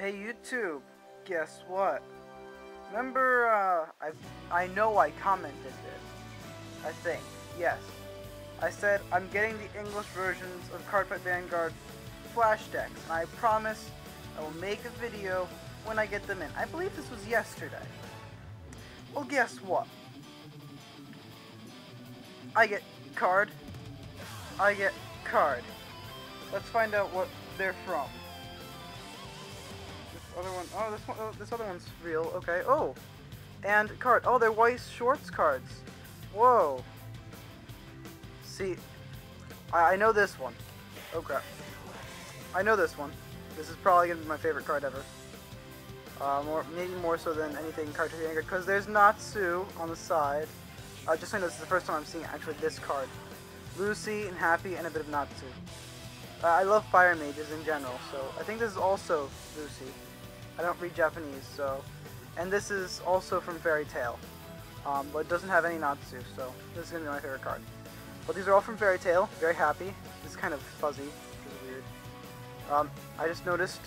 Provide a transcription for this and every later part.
Hey YouTube, guess what? Remember, I know I commented this. I think, yes. I said I'm getting the English versions of Cardfight Vanguard flash decks, and I promise I will make a video when I get them in. I believe this was yesterday. Well, guess what? I get card. I get card. Let's find out what they're from. Other one, this other one's real. Okay. Oh, and card. Oh, they're Weiss Schwarz cards. Whoa. See, I know this one. Oh crap. I know this one. This is probably gonna be my favorite card ever. Maybe more so than anything Cardfight Vanguard, because there's Natsu on the side. Just so you know, this is the first time I'm seeing actually this card. Lucy and Happy and a bit of Natsu. I love fire mages in general, so I think this is also Lucy. I don't read Japanese, so... And this is also from Fairy Tail, but it doesn't have any Natsu, so this is going to be my favorite card. But these are all from Fairy Tail, very happy. This is kind of fuzzy, which is weird. I just noticed,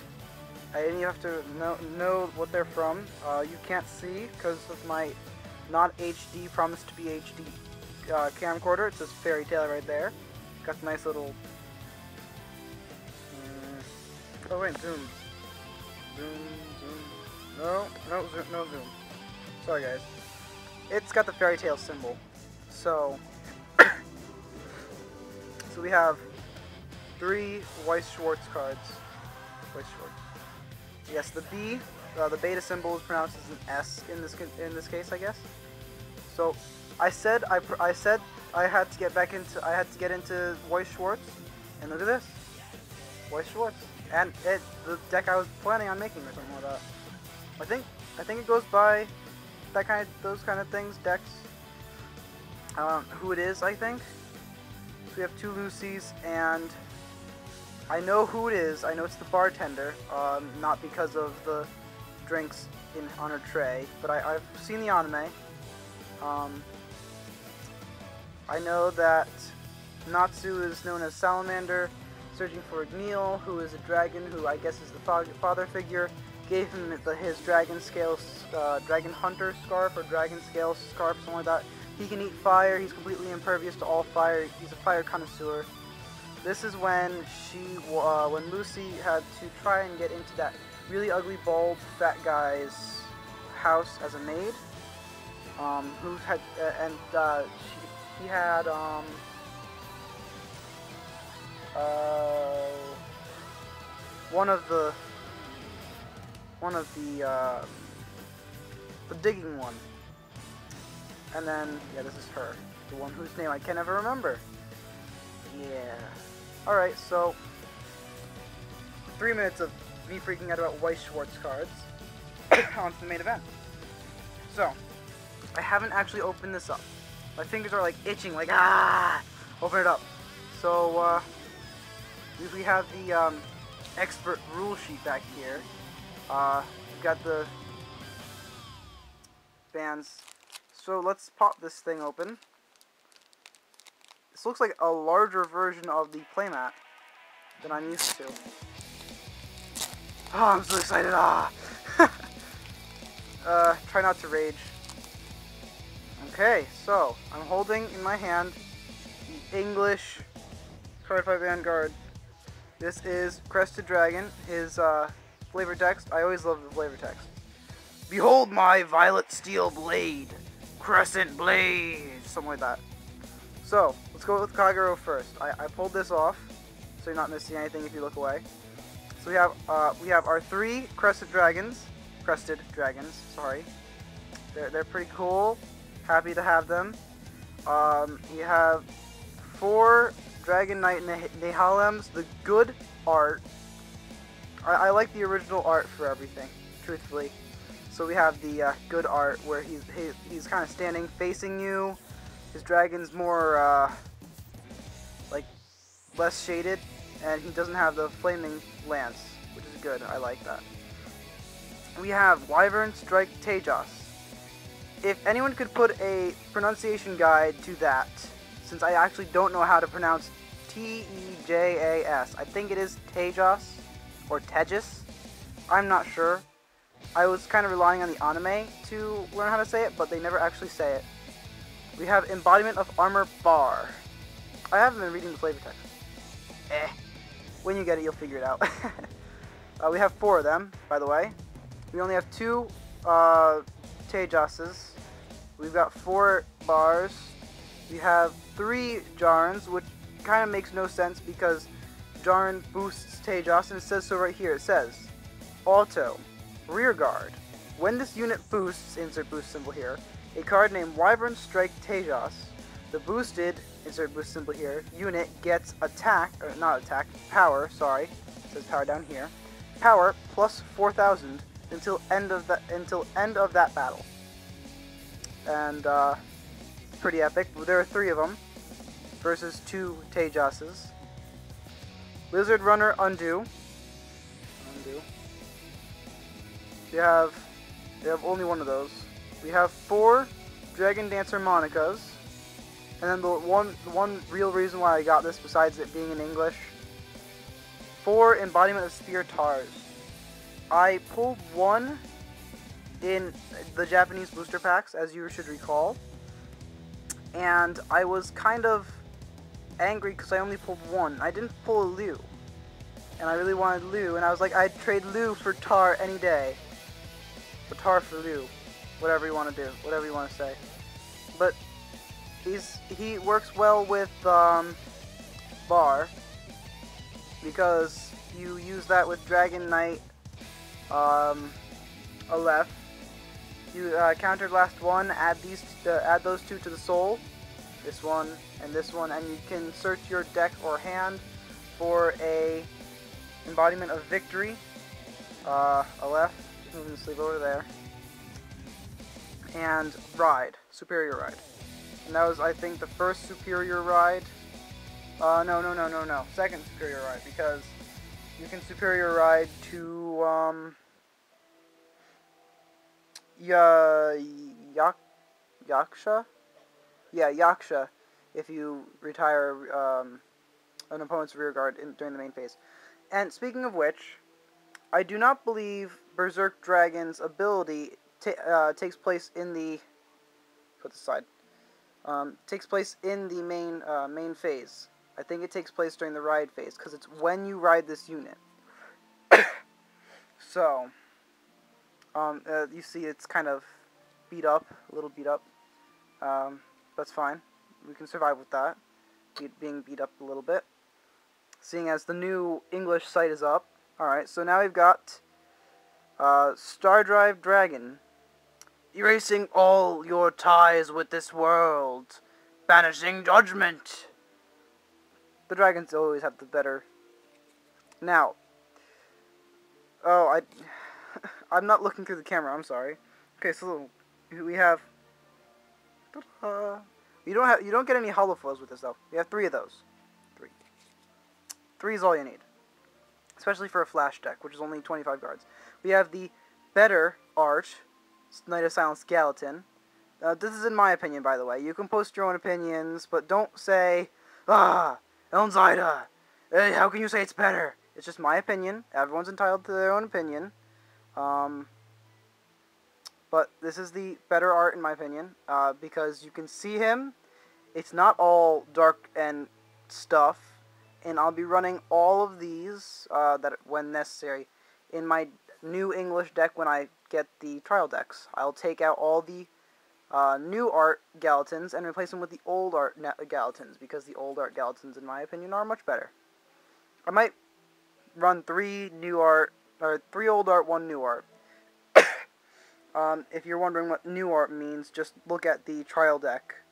I didn't even have to know what they're from. You can't see, because of my not HD, promise to be HD camcorder. It says Fairy Tail right there. Got the nice little... Oh wait, zoom. Zoom. No zoom. Sorry guys. It's got the Fairy Tail symbol. So, so we have 3 Weiss Schwarz cards. Weiss Schwarz. Yes, the B, the beta symbol is pronounced as an S in this case, I guess. So, I said I had to get into Weiss Schwarz, and look at this, Weiss Schwarz. And the deck I was planning on making or something like that. I think it goes by those kind of things, decks. Who it is, I think. So we have 2 Lucys, and I know who it is. I know it's the bartender, not because of the drinks on her tray, but I've seen the anime. I know that Natsu is known as Salamander, searching for Neil, who is a dragon, who I guess is the father figure. Gave him his dragon scale, dragon hunter scarf, or dragon scale scarf, something like that. He can eat fire. He's completely impervious to all fire. He's a fire connoisseur. This is when when Lucy had to try and get into that really ugly, bald, fat guy's house as a maid. Who had he had the digging one. And then, yeah, this is her. The one whose name I can never remember. Yeah. Alright, so 3 minutes of me freaking out about Weiss Schwarz cards. On to the main event. So, I haven't actually opened this up. My fingers are like itching, like, ah! Open it up. So, we have the expert rule sheet back here. We've got the bands. So let's pop this thing open. This looks like a larger version of the playmat than I'm used to. Oh, I'm so excited! Ah! Try not to rage. Okay, so I'm holding in my hand the English Cardfight Vanguard. This is Crested Dragon, his flavor text. I always love the flavor text. Behold my violet steel blade, crescent blade, something like that. So, let's go with Kagero first. I pulled this off, so you're not missing anything if you look away. So we have our 3 crested dragons, sorry. They're pretty cool. Happy to have them. You have 4 Dragon Knight Nehalems, the good art. I like the original art for everything, truthfully. So we have the good art where he's kind of standing facing you. His dragon's more like less shaded, and he doesn't have the flaming lance, which is good. I like that. We have Wyvern Strike Tejas. If anyone could put a pronunciation guide to that, since I actually don't know how to pronounce Tejas. I think it is Tejas or Tejas. I'm not sure. I was kind of relying on the anime to learn how to say it, but they never actually say it. We have Embodiment of Armor Bar. I haven't been reading the flavor text. When you get it, you'll figure it out. We have 4 of them, by the way. We only have 2 Tejas's. We've got 4 bars. We have 3 Jarns, which kind of makes no sense because Jarn boosts Tejas, and it says so right here. It says, Auto, Rear Guard. When this unit boosts, insert boost symbol here, a card named Wyvern Strike Tejas, the boosted, insert boost symbol here, unit gets attack, or not attack, power, sorry, it says power down here, power plus 4,000 until end of that battle. And pretty epic. There are 3 of them versus 2 Tejas's. Lizard Runner Undo. We have only 1 of those. We have 4 Dragon Dancer Monicas. And then the one real reason why I got this, besides it being in English, 4 Embodiment of Spear Tars. I pulled 1 in the Japanese booster packs, as you should recall. And I was kind of angry because I only pulled 1. I didn't pull a Liu. And I really wanted Liu, and I was like, I'd trade Liu for Tar any day. Or Tar for Liu. Whatever you want to do. Whatever you want to say. But he works well with Bar. Because you use that with Dragon Knight Aleph. You countered last one, add those 2 to the soul. This one, and you can search your deck or hand for a Embodiment of Victory. Aleph, just moving the sleeve over there. And Ride, Superior Ride. And that was, I think, the first Superior Ride. No. Second Superior Ride, because you can Superior Ride to, Yaksha? Yeah, Yaksha, if you retire an opponent's rear guard during the main phase. And speaking of which, I do not believe Berserk Dragon's ability takes place in the... Put this aside. Takes place in the main phase. I think it takes place during the ride phase, because it's when you ride this unit. So, you see it's kind of beat up, a little beat up. That's fine. We can survive with that, being beat up a little bit. Seeing as the new English site is up. Alright, so now we've got Star Drive Dragon. Erasing all your ties with this world. Banishing judgment. The dragons always have the better. Now. Oh, I'm not looking through the camera, I'm sorry. Okay, so we have... You don't get any hollow foils with this though. We have 3 of those. 3 is all you need. Especially for a flash deck, which is only 25 cards. We have the better art, Knight of Silence Gallatin. This is in my opinion, by the way. You can post your own opinions, but don't say, Elnxida, hey, how can you say it's better? It's just my opinion. Everyone's entitled to their own opinion. But this is the better art, in my opinion, because you can see him. It's not all dark and stuff. And I'll be running all of these, when necessary, in my new English deck when I get the trial decks. I'll take out all the new art Gallatins and replace them with the old art Gallatins, because the old art Gallatins, in my opinion, are much better. I might run 3 new art, or 3 old art, 1 new art. If you're wondering what new art means, just look at the trial deck,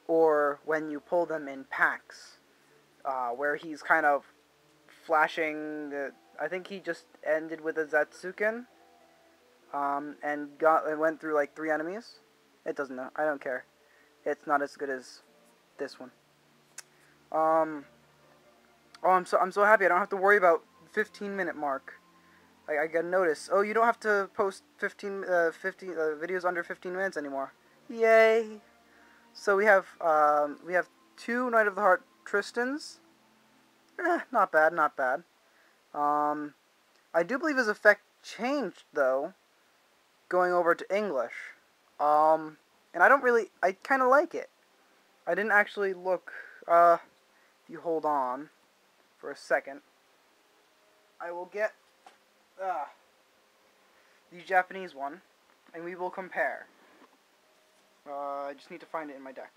or when you pull them in packs. Where he's kind of flashing. I think he just ended with a Zatsuken, and went through like 3 enemies. It doesn't know. I don't care. It's not as good as this one. Oh, I'm so happy. I don't have to worry about 15-minute mark. I got a notice. Oh, you don't have to post 50 videos under 15 minutes anymore. Yay! So we have 2 Knight of the Heart Tristans. Not bad, not bad. I do believe his effect changed, though, going over to English. And I kind of like it. I didn't actually look, if you hold on for a second, I will get, the Japanese one, and we will compare. I just need to find it in my deck.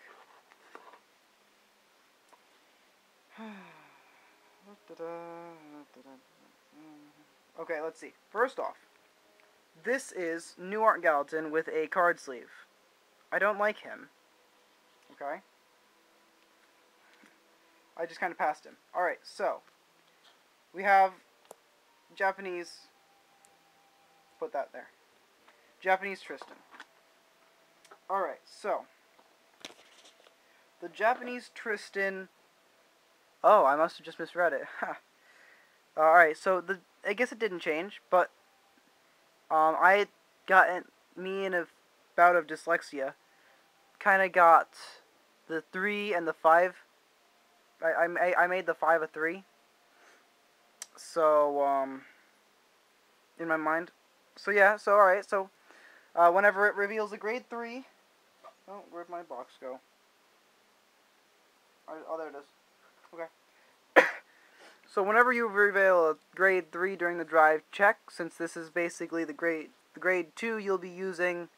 Okay, let's see. First off, this is New Art Gallatin with a card sleeve. I don't like him. Okay? I just kind of passed him. Alright, so, we have Japanese, put that there. Japanese Tristan. Alright, so, the Japanese Tristan, oh, I must have just misread it. Alright, so, I guess it didn't change, but, I had gotten, me in a bout of dyslexia, kind of got the 3 and the 5, I made the 5 a 3, so, in my mind, so yeah, so alright, so, whenever it reveals a grade 3, oh, where'd my box go? Oh, there it is. Okay. So whenever you reveal a grade 3 during the drive check, since this is basically the grade 2 you'll be using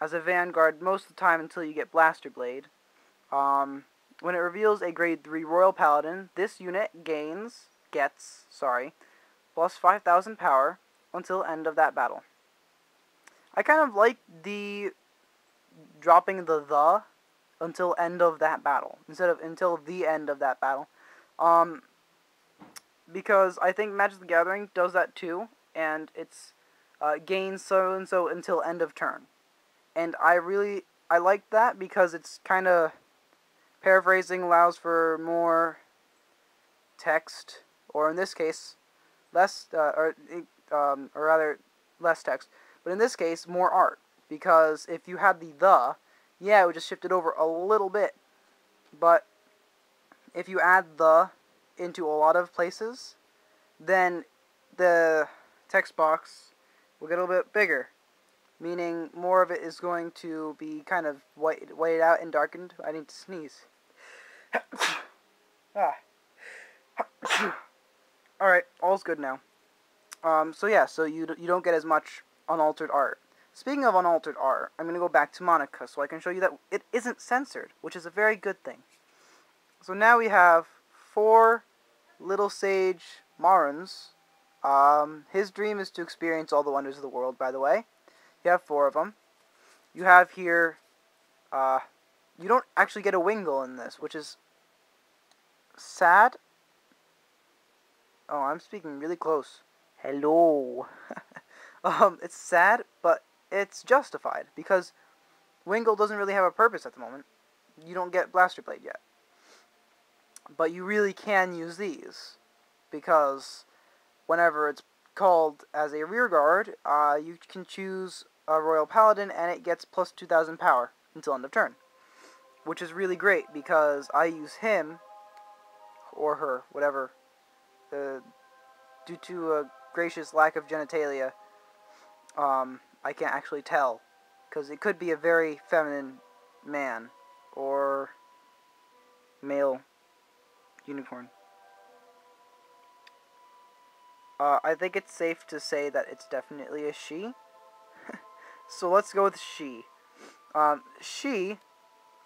as a Vanguard most of the time until you get Blaster Blade. When it reveals a grade 3 Royal Paladin, this unit gets plus 5,000 power until end of that battle. I kind of like the dropping the until end of that battle instead of until the end of that battle. Because I think Magic the Gathering does that too, and it's gains so and so until end of turn. And I like that because it's kind of paraphrasing, allows for more text, or in this case, less or rather less text. But in this case, more art, because if you had the, yeah, it would just shift it over a little bit. But if you add the into a lot of places, then the text box will get a little bit bigger, meaning more of it is going to be kind of whited out and darkened. I need to sneeze. Alright, all's good now. So yeah, so you don't get as much unaltered art. Speaking of unaltered art, I'm going to go back to Monica so I can show you that it isn't censored, which is a very good thing. So now we have 4 Little Sage Marans. His dream is to experience all the wonders of the world, by the way. You have 4 of them. You have here, you don't actually get a Wingull in this, which is sad. Oh, I'm speaking really close. Hello. It's sad, but it's justified, because Wingull doesn't really have a purpose at the moment. You don't get Blaster Blade yet. But you really can use these, because whenever it's called as a rear guard, you can choose a Royal Paladin, and it gets plus 2,000 power until end of turn. Which is really great, because I use him, or her, whatever, due to a gracious lack of genitalia, I can't actually tell, because it could be a very feminine man, or male unicorn. I think it's safe to say that it's definitely a she. So let's go with she. She,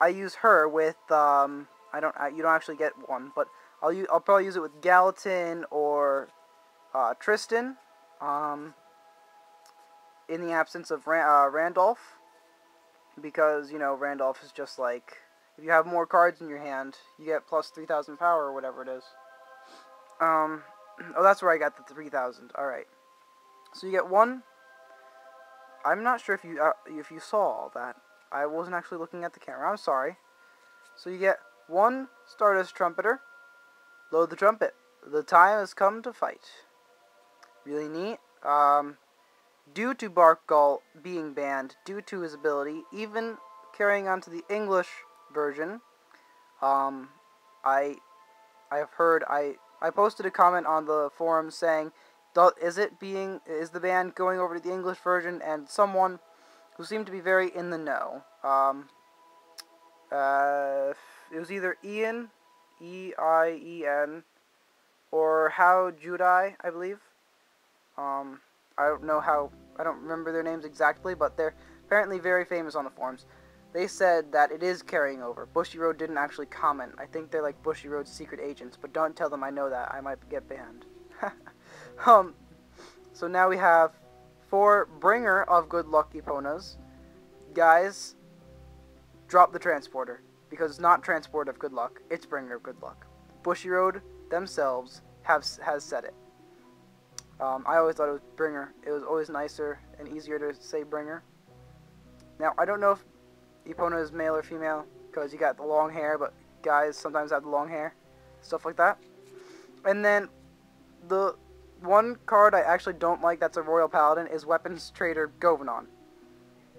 I use her with, you don't actually get one, but I'll probably use it with Gallatin or Tristan, in the absence of Randolph, because, you know, Randolph is just like, if you have more cards in your hand, you get plus 3,000 power, or whatever it is. Oh, that's where I got the 3,000. Alright. So you get 1. I'm not sure if you saw all that. I wasn't actually looking at the camera. I'm sorry. So you get 1 Stardust Trumpeter. Load the trumpet. The time has come to fight. Really neat. Due to Barkgull being banned, due to his ability, even carrying on to the English version, I posted a comment on the forum saying, Is the band going over to the English version? And someone who seemed to be very in the know. It was either Ian, E-I-E-N, or How Jedi, I believe. I don't remember their names exactly, but they're apparently very famous on the forums. They said that it is carrying over. Bushiroad didn't actually comment. I think they're like Bushiroad's secret agents, but don't tell them I know that. I might get banned. So now we have 4 Bringer of Good Luck Eponas. Guys, drop the transporter, because it's not Transport of Good Luck, it's Bringer of Good Luck. Bushiroad themselves has said it. I always thought it was Bringer. It was always nicer and easier to say Bringer. Now, I don't know if Epona is male or female, because you got the long hair, but guys sometimes have the long hair. Stuff like that. And then, the one card I actually don't like that's a Royal Paladin is Weapons Trader Govanon.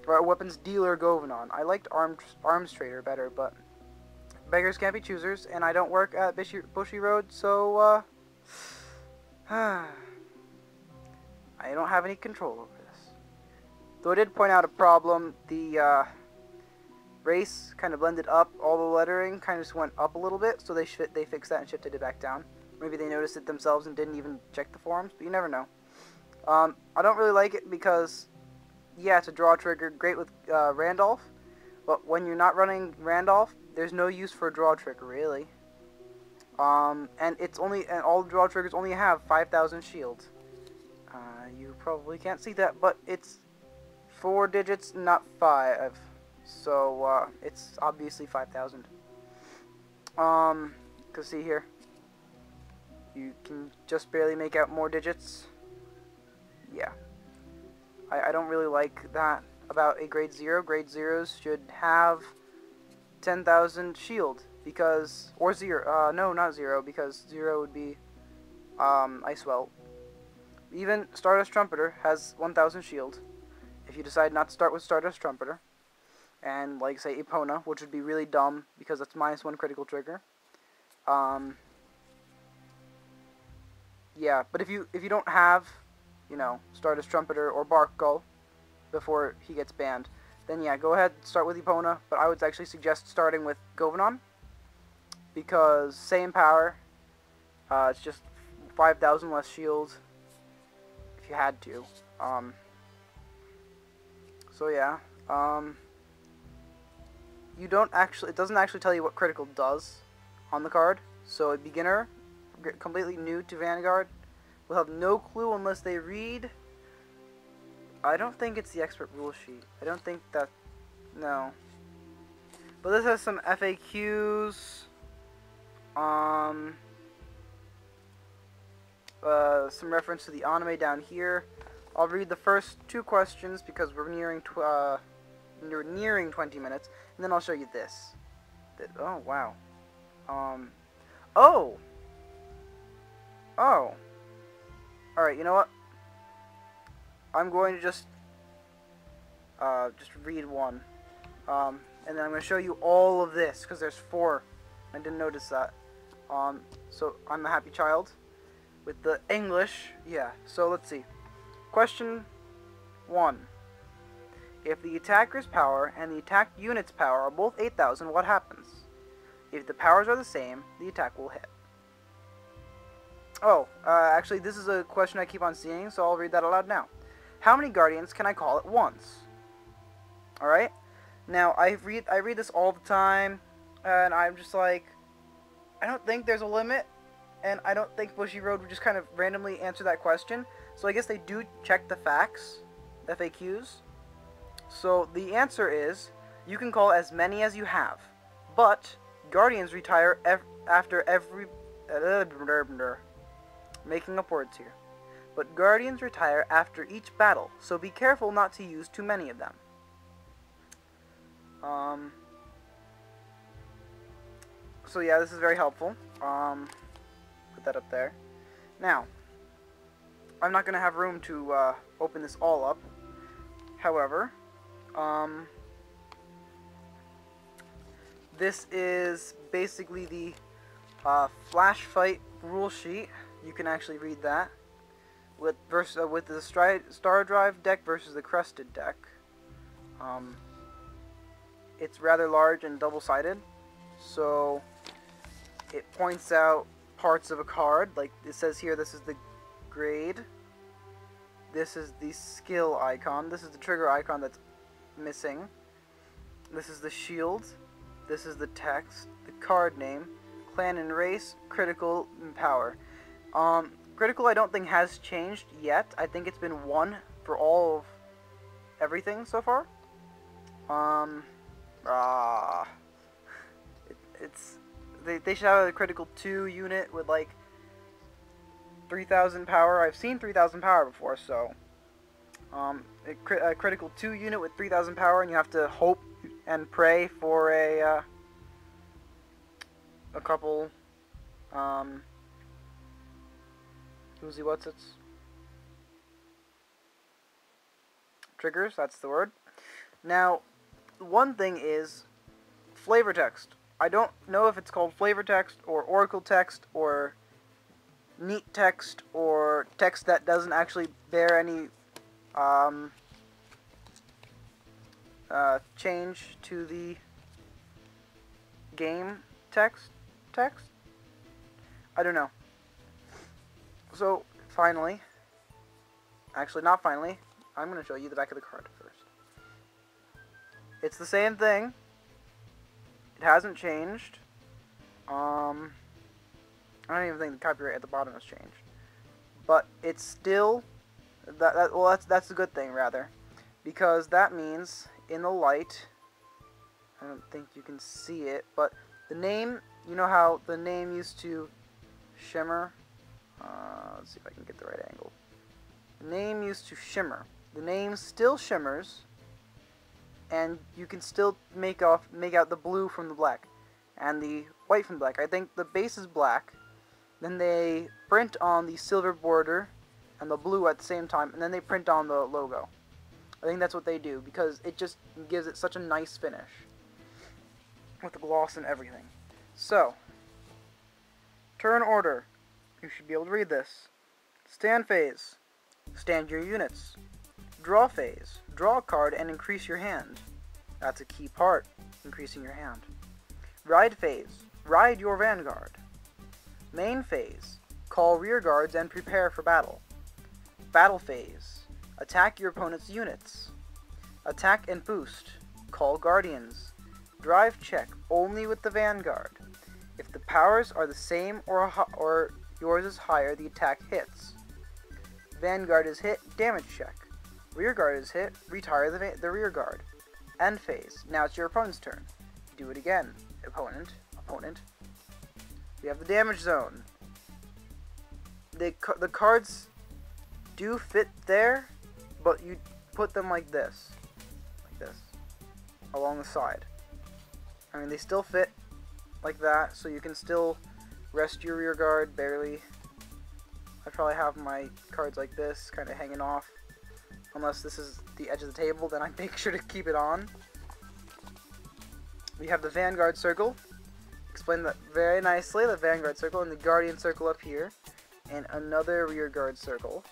Or Weapons Dealer Govanon. I liked Arms Trader better, but beggars can't be choosers, and I don't work at Bushiroad, so, I don't have any control over this. Though I did point out a problem. The race kind of blended up. All the lettering kind of just went up a little bit, so they fixed that and shifted it back down. Maybe they noticed it themselves and didn't even check the forums, but you never know. I don't really like it because, yeah, it's a draw trigger, great with Randolph, but when you're not running Randolph, there's no use for a draw trigger, really. And all the draw triggers only have 5,000 shields. You probably can't see that, but it's 4 digits, not 5. So, it's obviously 5,000. Cause see here, you can just barely make out more digits. Yeah. I don't really like that about a grade 0. Grade 0s should have 10,000 shield, because, or 0, no, not 0, because 0 would be, Icewell. Even Stardust Trumpeter has 1,000 shield, if you decide not to start with Stardust Trumpeter. And, like, say, Epona, which would be really dumb, because that's -1 critical trigger. Yeah, but if you don't have, you know, Stardust Trumpeter or Bark Gull before he gets banned, then yeah, go ahead, start with Epona, but I would actually suggest starting with Govanon, because same power, it's just 5,000 less shield, if you had to. So yeah, it doesn't actually tell you what critical does on the card, so a beginner, completely new to Vanguard, will have no clue unless they read. I don't think it's the expert rule sheet. I don't think that, no. But this has some FAQs, some reference to the anime down here. I'll read the first 2 questions because we're nearing 20 minutes, and then I'll show you this. Oh wow. Oh. Alright, you know what? I'm going to just read one. And then I'm going to show you all of this, because there's 4. I didn't notice that. So, I'm the happy child. With the English, yeah. So, let's see. Question 1. If the attacker's power and the attacked unit's power are both 8,000, what happens? If the powers are the same, the attack will hit. Oh, actually, this is a question I keep on seeing, so I'll read that aloud now. How many Guardians can I call at once? Alright? Now, I read this all the time, and I'm just like, I don't think there's a limit, and I don't think Bushiroad would just kind of randomly answer that question. So I guess they do check the facts, FAQs. So the answer is, you can call as many as you have, but Guardians retire after every... making up words here. But Guardians retire after each battle, so be careful not to use too many of them. So yeah, this is very helpful. Put that up there. Now, I'm not going to have room to open this all up. However, this is basically the Flash Fight rule sheet. You can actually read that. with the Star Drive deck versus the Crested deck. It's rather large and double-sided, so it points out parts of a card. Like it says here, this is the grade. This is the skill icon. This is the trigger icon that's missing. This is the shield. This is the text, the card name, clan and race, critical, and power. Critical I don't think has changed yet. I think it's been 1 for all of everything so far. They should have a critical 2 unit with like 3,000 power. I've seen 3,000 power before, so a critical 2 unit with 3,000 power, and you have to hope and pray for a couple triggers, that's the word. Now, one thing is flavor text. I don't know if it's called flavor text or oracle text or neat text or text that doesn't actually bear any change to the game text. I don't know. So, finally, actually not finally, I'm going to show you the back of the card first. It's the same thing. It hasn't changed. I don't even think the copyright at the bottom has changed. But it's still, that's a good thing, rather. Because that means, in the light, I don't think you can see it, but the name, you know how the name used to shimmer? Let's see if I can get the right angle. The name used to shimmer. The name still shimmers, and you can still make out the blue from the black and the white from black. I think the base is black, then they print on the silver border and the blue at the same time, and then they print on the logo. I think that's what they do, because it just gives it such a nice finish with the gloss and everything. So, turn order. You should be able to read this. Stand phase. Stand your units. Draw phase. Draw a card and increase your hand. That's a key part, increasing your hand. Ride phase. Ride your Vanguard. Main phase. Call rear guards and prepare for battle. Battle phase. Attack your opponent's units. Attack and boost. Call guardians. Drive check only with the Vanguard. If the powers are the same or yours is higher, the attack hits. Vanguard is hit, damage check. Rear guard is hit, retire the rear guard. End phase. Now it's your opponent's turn. Do it again. Opponent. We have the damage zone. The cards do fit there, but you put them like this, along the side. I mean, they still fit like that, so you can still rest your rear guard barely. I probably have my cards like this, kind of hanging off. Unless this is the edge of the table, then I make sure to keep it on. We have the Vanguard circle. Explain that very nicely, the Vanguard circle, and the Guardian circle up here. And another rear guard circle.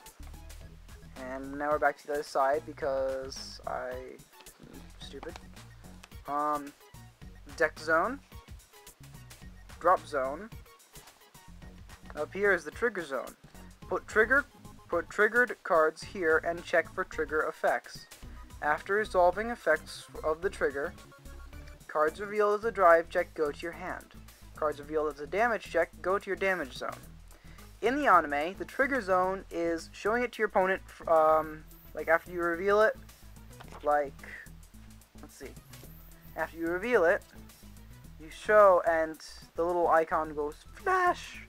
And now we're back to the other side because I'm stupid. Deck zone. Drop zone. Up here is the trigger zone. Put triggered cards here and check for trigger effects. After resolving effects of the trigger, cards revealed as a drive check go to your hand. Cards revealed as a damage check go to your damage zone. In the anime, the trigger zone is showing it to your opponent, like after you reveal it, like, let's see, after you reveal it, you show and the little icon goes flash.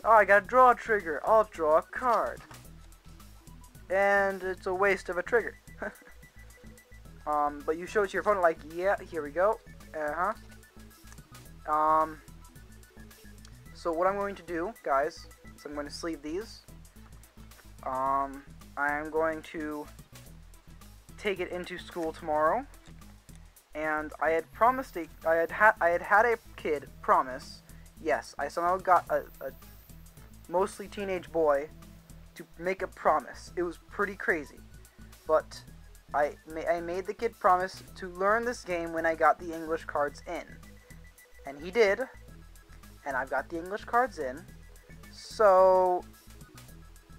Oh, I gotta draw a trigger. I'll draw a card. And it's a waste of a trigger. But you show it to your opponent like, yeah, here we go. So what I'm going to do, guys, is I'm going to sleeve these. I am going to take it into school tomorrow. And I had promised I had had a kid promise. Yes, I somehow got a mostly teenage boy to make a promise. It was pretty crazy. But I made the kid promise to learn this game when I got the English cards in. And he did. And I've got the English cards in. So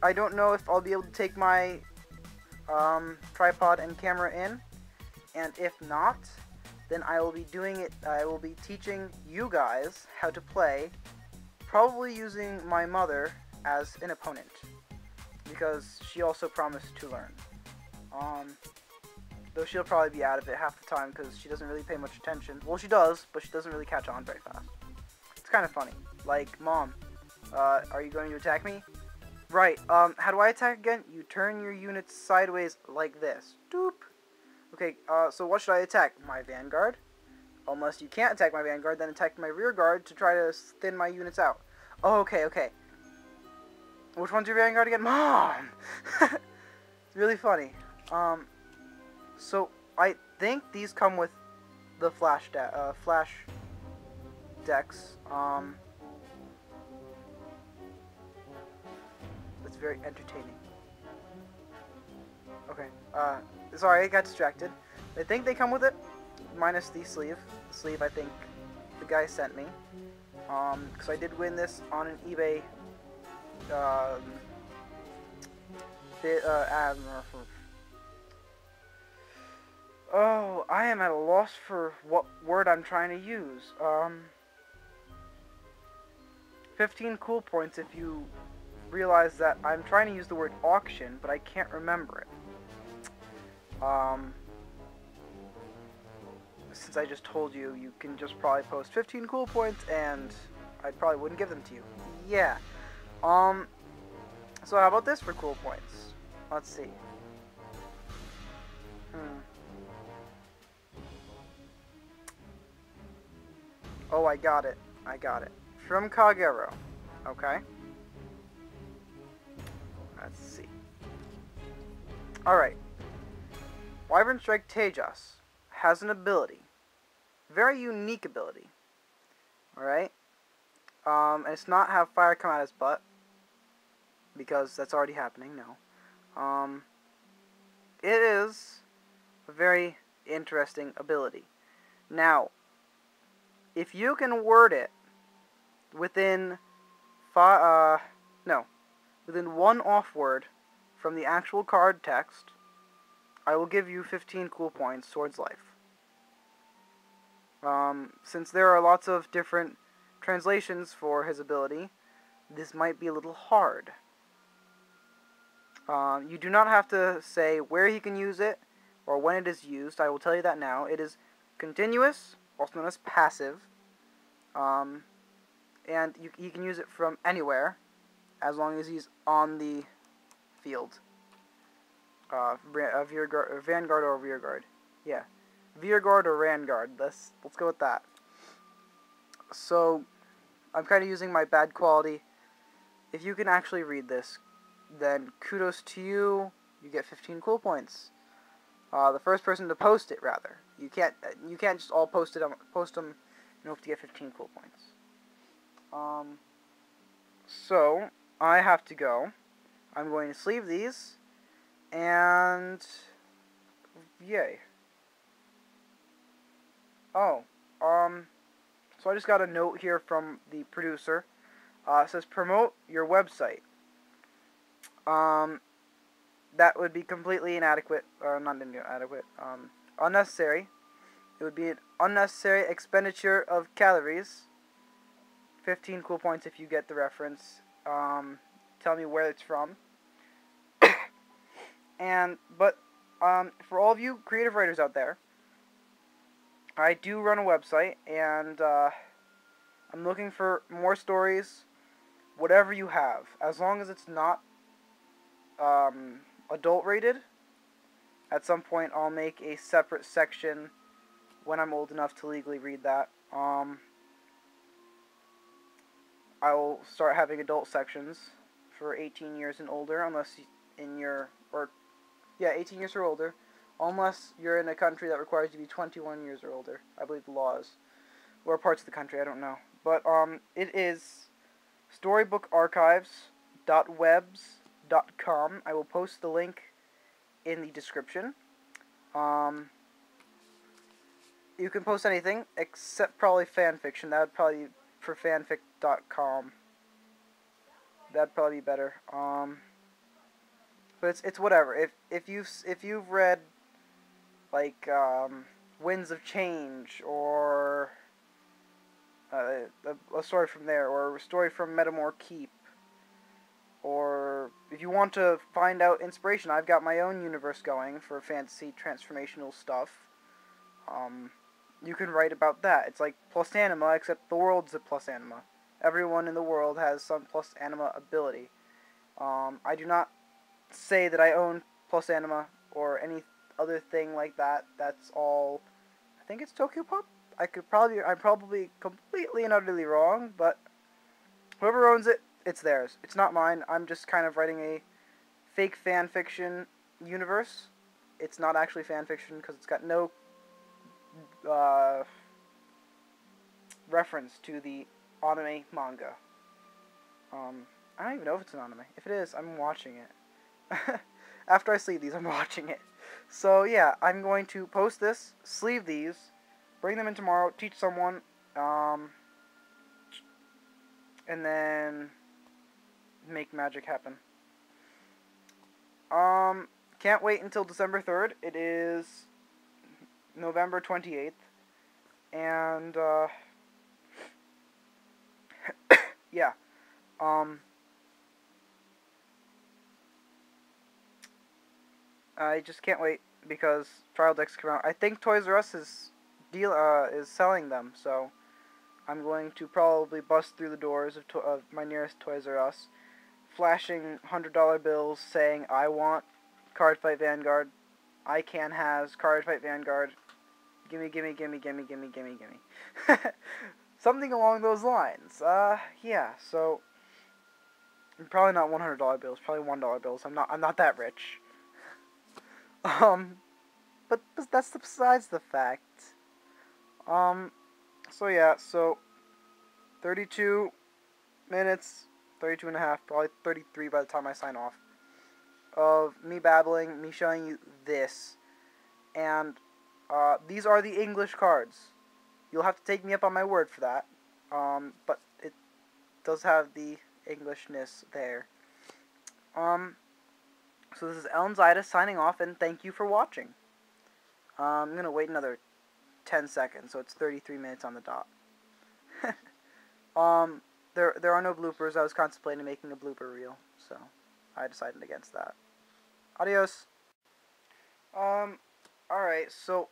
I don't know if I'll be able to take my tripod and camera in. And if not, then I will be doing it. I will be teaching you guys how to play, probably using my mother as an opponent, because she also promised to learn. Though she'll probably be out of it half the time because she doesn't really pay much attention. Well, she does, but she doesn't really catch on very fast. It's kind of funny. Like, Mom, are you going to attack me? Right, how do I attack again? You turn your units sideways like this. Doop. Okay, so what should I attack? My Vanguard? Unless you can't attack my Vanguard, then attack my rear guard to try to thin my units out. Oh, okay, okay. Which one's your Vanguard again? Mom! It's really funny. So I think these come with the flash decks. It's very entertaining. Okay, sorry, I got distracted. I think they come with it, minus the sleeve. The sleeve, I think, the guy sent me. Because I did win this on an eBay, oh, I am at a loss for what word I'm trying to use. 15 cool points if you realize that I'm trying to use the word auction, but I can't remember it. Since I just told you, you can just probably post 15 cool points and I probably wouldn't give them to you. Yeah. So how about this for cool points? Let's see. Oh, I got it. I got it. From Kagero. Okay. Let's see. Alright. Wyvern Strike Tejas has an ability. Very unique ability. Alright? And it's not have fire come out his butt, because that's already happening, no. It is a very interesting ability. Now, if you can word it within within one off word from the actual card text, I will give you 15 cool points towards life. Since there are lots of different translations for his ability, this might be a little hard. You do not have to say where he can use it or when it is used. I will tell you that now. It is continuous, also known as passive, and he can use it from anywhere as long as he's on the field. Vanguard or rear guard. Yeah. Vanguard or Vanguard. Let's go with that. So, I'm kind of using my bad quality. If you can actually read this, then kudos to you. You get 15 cool points. The first person to post it, rather. You can't just all post them and hope to get 15 cool points. So I have to go. I'm going to sleeve these, and yay. Oh, so I just got a note here from the producer. It says promote your website. That would be completely inadequate, or not inadequate, unnecessary. It would be an unnecessary expenditure of calories. 15 cool points if you get the reference. Tell me where it's from. But for all of you creative writers out there, I do run a website, and I'm looking for more stories, whatever you have, as long as it's not adult rated. At some point I'll make a separate section when I'm old enough to legally read that. I will start having adult sections for 18 years and older, unless 18 years or older, unless you're in a country that requires you to be 21 years or older. I believe the law is, or parts of the country, I don't know. But it is storybookarchives.webs fanfic.com. I will post the link in the description. You can post anything except probably fanfiction. That would probably be for fanfic.com. That'd probably be better. But it's whatever. If you've read like Winds of Change or a story from there, or a story from Metamore Keep, or if you want to find out inspiration, I've got my own universe going for fantasy transformational stuff. You can write about that. It's like plus anima, except the world's a plus anima. Everyone in the world has some plus anima ability. I do not say that I own plus anima or any other thing like that. That's all. I think it's Tokyo Pop. I'm probably completely and utterly wrong, but whoever owns it, it's theirs. It's not mine. I'm just kind of writing a fake fan fiction universe. It's not actually fan fiction because it's got no reference to the anime manga. I don't even know if it's an anime. If it is, I'm watching it. After I sleeve these, I'm watching it. So yeah, I'm going to post this, sleeve these, bring them in tomorrow, teach someone, and then make magic happen. Can't wait until December 3rd. It is November 28th, and yeah, I just can't wait because trial decks come out. I think Toys R Us is selling them, so I'm going to probably bust through the doors of my nearest Toys R Us, flashing $100 bills saying, I want Cardfight Vanguard. I can has Cardfight Vanguard. Gimme, gimme, gimme, gimme, gimme, gimme, gimme. Something along those lines. Yeah, so probably not $100 bills, probably $1 bills. I'm not that rich. But that's besides the fact. So yeah, so 32 minutes, 32 and a half, probably 33 by the time I sign off, of me babbling, me showing you this, and these are the English cards. You'll have to take me up on my word for that, but it does have the Englishness there. So this is Elnxida signing off, and thank you for watching. I'm going to wait another 10 seconds, so it's 33 minutes on the dot. There are no bloopers. I was contemplating making a blooper reel, so I decided against that. Adios. Alright, so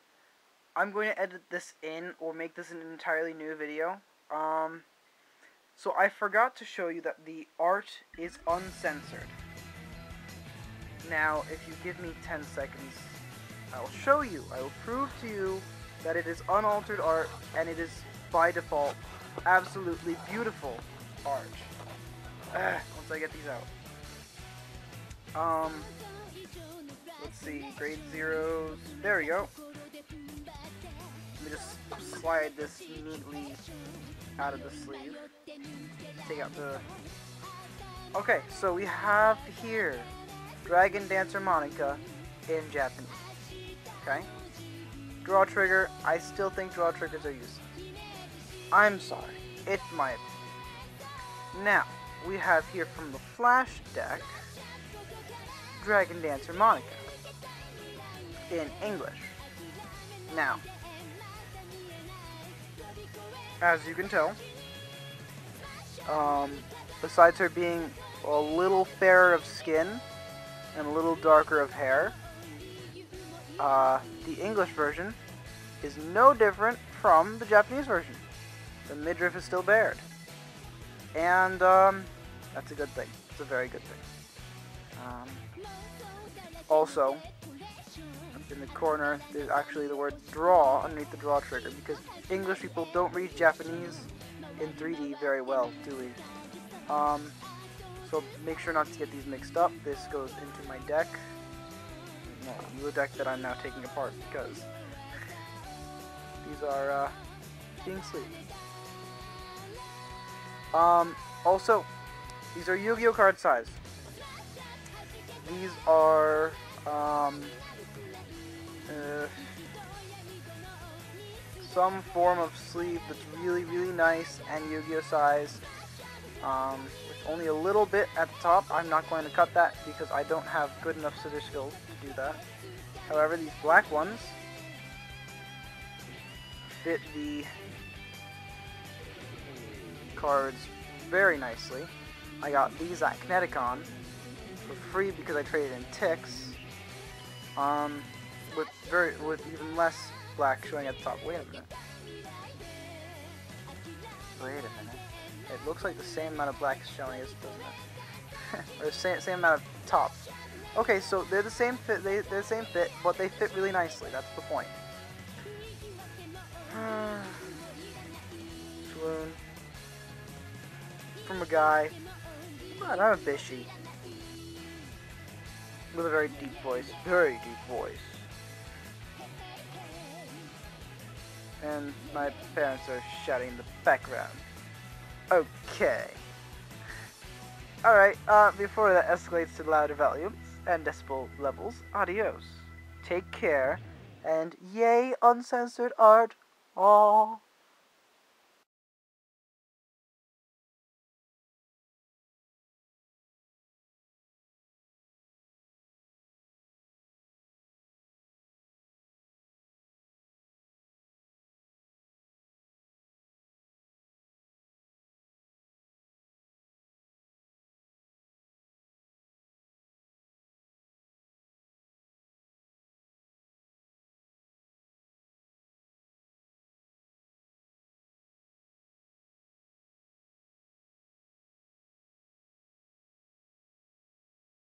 I'm going to edit this in, or make this an entirely new video. So I forgot to show you that the art is uncensored. Now, if you give me 10 seconds, I will show you. I will prove to you that it is unaltered art, and it is, by default, absolutely beautiful art. Once I get these out. Let's see, grade zeros. There we go. Let me just slide this neatly out of the sleeve. Take out the... Okay, so we have here Dragon Dancer Monica in Japanese. Okay? Draw trigger. I still think draw triggers are useless. I'm sorry. It's my opinion. Now, we have here from the Flash deck Dragon Dancer Monica in English. Now, as you can tell, besides her being a little fairer of skin and a little darker of hair, the English version is no different from the Japanese version. The midriff is still bared. And, that's a good thing. It's a very good thing. Also, up in the corner, there's actually the word draw underneath the draw trigger, because English people don't read Japanese in 3D very well, do we? So make sure not to get these mixed up. This goes into my deck. No, the deck that I'm now taking apart, because these are, being sleeved. Also, these are Yu-Gi-Oh card size. these are some form of sleeve that's really, really nice and Yu-Gi-Oh size. With only a little bit at the top. I'm not going to cut that because I don't have good enough scissor skills to do that. However, these black ones fit the cards very nicely. I got these at Kineticon for free because I traded in ticks. With even less black showing at the top. Wait a minute. It looks like the same amount of black is showing as, doesn't it? Or the same amount of top. Okay, so they're the same fit. They're the same fit, but they fit really nicely. That's the point. Swoon. From a guy. I'm a Bishie. With a very deep voice. Very deep voice. And my parents are shouting in the background. Okay. Alright, before that escalates to louder volumes and decibel levels, adios. Take care, and yay uncensored art. Aww.